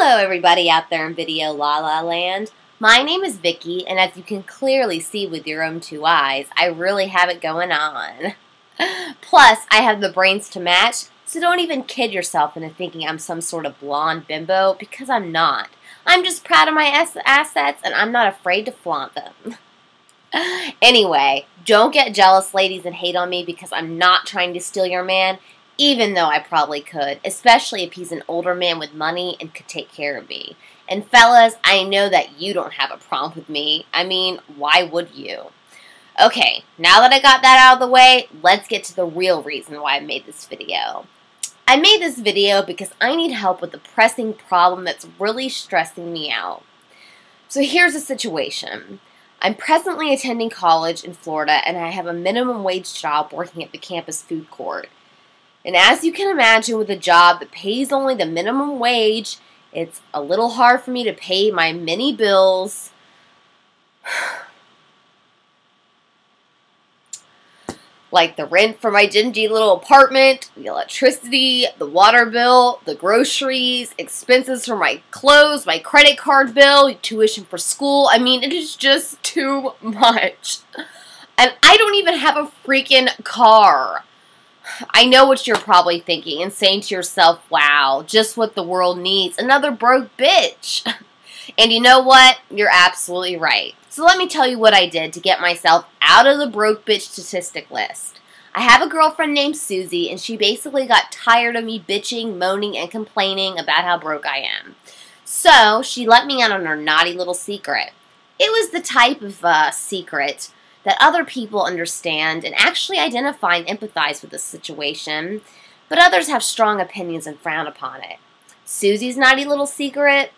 Hello everybody out there in Video La La Land. My name is Vicky, and as you can clearly see with your own two eyes, I really have it going on. Plus, I have the brains to match, so don't even kid yourself into thinking I'm some sort of blonde bimbo, because I'm not. I'm just proud of my assets, and I'm not afraid to flaunt them. Anyway, don't get jealous, ladies, and hate on me because I'm not trying to steal your man, even though I probably could, especially if he's an older man with money and could take care of me. And fellas, I know that you don't have a problem with me. I mean, why would you? Okay, now that I got that out of the way, let's get to the real reason why I made this video. I made this video because I need help with a pressing problem that's really stressing me out. So here's the situation. I'm presently attending college in Florida, and I have a minimum wage job working at the campus food court. And as you can imagine, with a job that pays only the minimum wage, it's a little hard for me to pay my many bills. Like the rent for my dingy little apartment, the electricity, the water bill, the groceries, expenses for my clothes, my credit card bill, tuition for school. I mean, it is just too much. And I don't even have a freaking car. I know what you're probably thinking and saying to yourself, wow, just what the world needs, another broke bitch. And you know what? You're absolutely right. So let me tell you what I did to get myself out of the broke bitch statistic list. I have a girlfriend named Susie, and she basically got tired of me bitching, moaning, and complaining about how broke I am. So she let me out on her naughty little secret. It was the type of secret that other people understand and actually identify and empathize with the situation, but others have strong opinions and frown upon it. Susie's naughty little secret?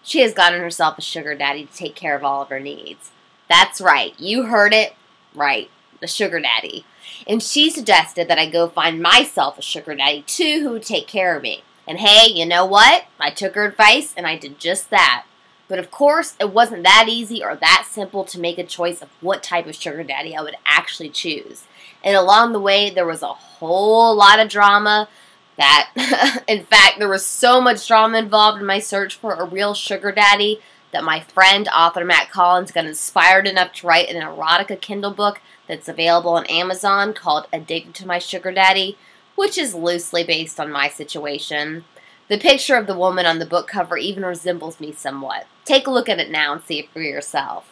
She has gotten herself a sugar daddy to take care of all of her needs. That's right, you heard it right, the sugar daddy. And she suggested that I go find myself a sugar daddy too who would take care of me. And hey, you know what? I took her advice and I did just that. But of course, it wasn't that easy or that simple to make a choice of what type of sugar daddy I would actually choose. And along the way, there was a whole lot of drama that, in fact, there was so much drama involved in my search for a real sugar daddy that my friend, author Matt Collins, got inspired enough to write an erotica Kindle book that's available on Amazon called Addicted to My Sugar Daddy, which is loosely based on my situation. The picture of the woman on the book cover even resembles me somewhat. Take a look at it now and see it for yourself.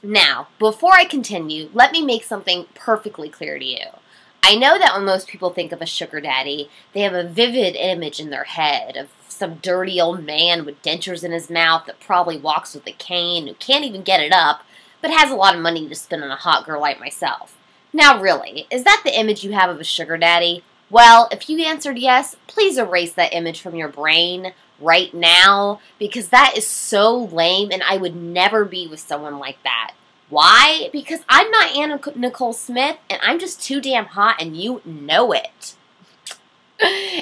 Now, before I continue, let me make something perfectly clear to you. I know that when most people think of a sugar daddy, they have a vivid image in their head of some dirty old man with dentures in his mouth that probably walks with a cane, who can't even get it up, but has a lot of money to spend on a hot girl like myself. Now really, is that the image you have of a sugar daddy? Well, if you answered yes, please erase that image from your brain right now, because that is so lame and I would never be with someone like that. Why? Because I'm not Anna Nicole Smith and I'm just too damn hot and you know it.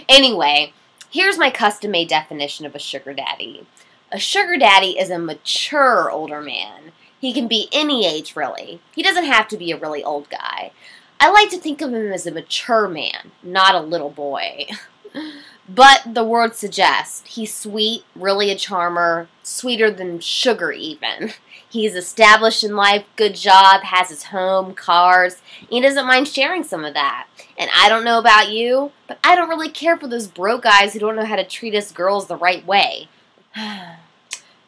Anyway, here's my custom-made definition of a sugar daddy. A sugar daddy is a mature older man. He can be any age, really. He doesn't have to be a really old guy. I like to think of him as a mature man, not a little boy. But the word suggests he's sweet, really a charmer, sweeter than sugar even. He's established in life, good job, has his home, cars. He doesn't mind sharing some of that. And I don't know about you, but I don't really care for those broke guys who don't know how to treat us girls the right way.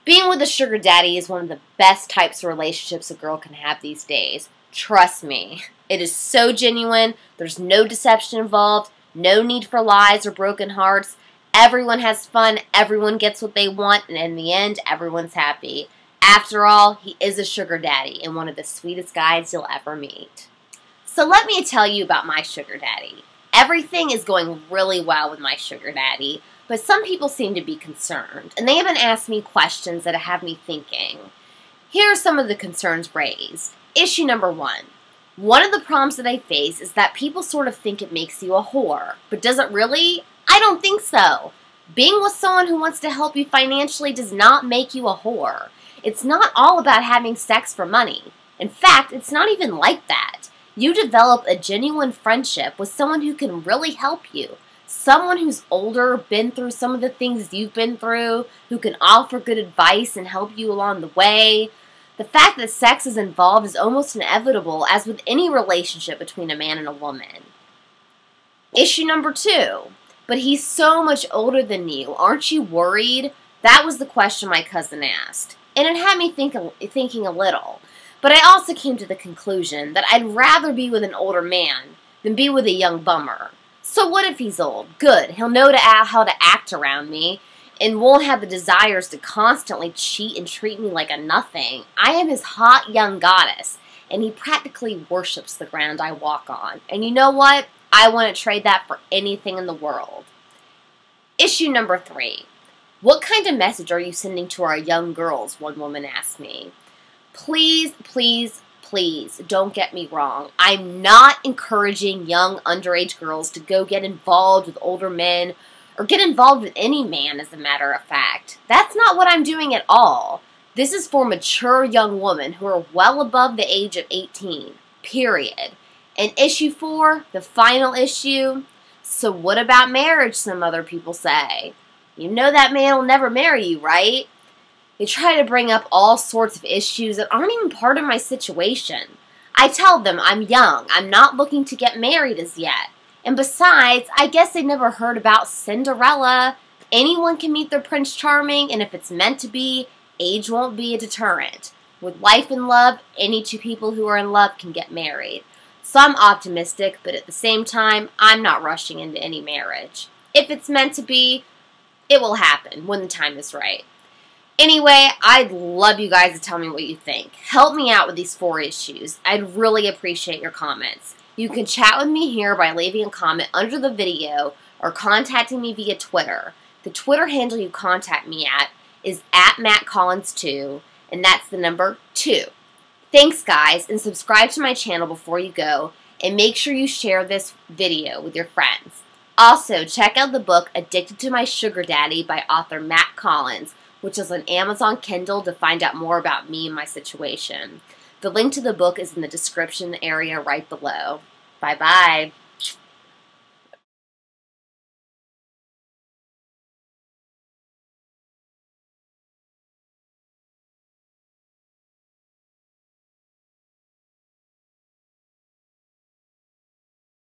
Being with a sugar daddy is one of the best types of relationships a girl can have these days. Trust me. It is so genuine. There's no deception involved. No need for lies or broken hearts. Everyone has fun. Everyone gets what they want. And in the end, everyone's happy. After all, he is a sugar daddy and one of the sweetest guys you'll ever meet. So let me tell you about my sugar daddy. Everything is going really well with my sugar daddy. But some people seem to be concerned, and they even asked me questions that have me thinking. Here are some of the concerns raised. Issue number 1. One of the problems that I face is that people sort of think it makes you a whore. But does it really? I don't think so. Being with someone who wants to help you financially does not make you a whore. It's not all about having sex for money. In fact, it's not even like that. You develop a genuine friendship with someone who can really help you. Someone who's older, been through some of the things you've been through, who can offer good advice and help you along the way. The fact that sex is involved is almost inevitable, as with any relationship between a man and a woman. Issue number 2. But he's so much older than you. Aren't you worried? That was the question my cousin asked. And it had me thinking a little. But I also came to the conclusion that I'd rather be with an older man than be with a young bummer. So what if he's old? Good. He'll know how to act around me and won't have the desires to constantly cheat and treat me like a nothing. I am his hot young goddess, and he practically worships the ground I walk on. And you know what? I wouldn't trade that for anything in the world. Issue number 3. What kind of message are you sending to our young girls? One woman asked me. Please, please, please, don't get me wrong. I'm not encouraging young underage girls to go get involved with older men or get involved with any man, as a matter of fact. That's not what I'm doing at all. This is for mature young women who are well above the age of 18, period. And issue 4, the final issue. So what about marriage, some other people say? You know that man will never marry you, right? They try to bring up all sorts of issues that aren't even part of my situation. I tell them I'm young, I'm not looking to get married as yet. And besides, I guess they never heard about Cinderella. Anyone can meet their Prince Charming, and if it's meant to be, age won't be a deterrent. With life and love, any two people who are in love can get married. So I'm optimistic, but at the same time, I'm not rushing into any marriage. If it's meant to be, it will happen when the time is right. Anyway, I'd love you guys to tell me what you think. Help me out with these 4 issues. I'd really appreciate your comments. You can chat with me here by leaving a comment under the video or contacting me via Twitter. The Twitter handle you contact me at is @MattCollins2, and that's the number 2. Thanks, guys, and subscribe to my channel before you go, and make sure you share this video with your friends. Also, check out the book Addicted to My Sugar Daddy by author Matt Collins, which is on Amazon Kindle, to find out more about me and my situation. The link to the book is in the description area right below. Bye-bye.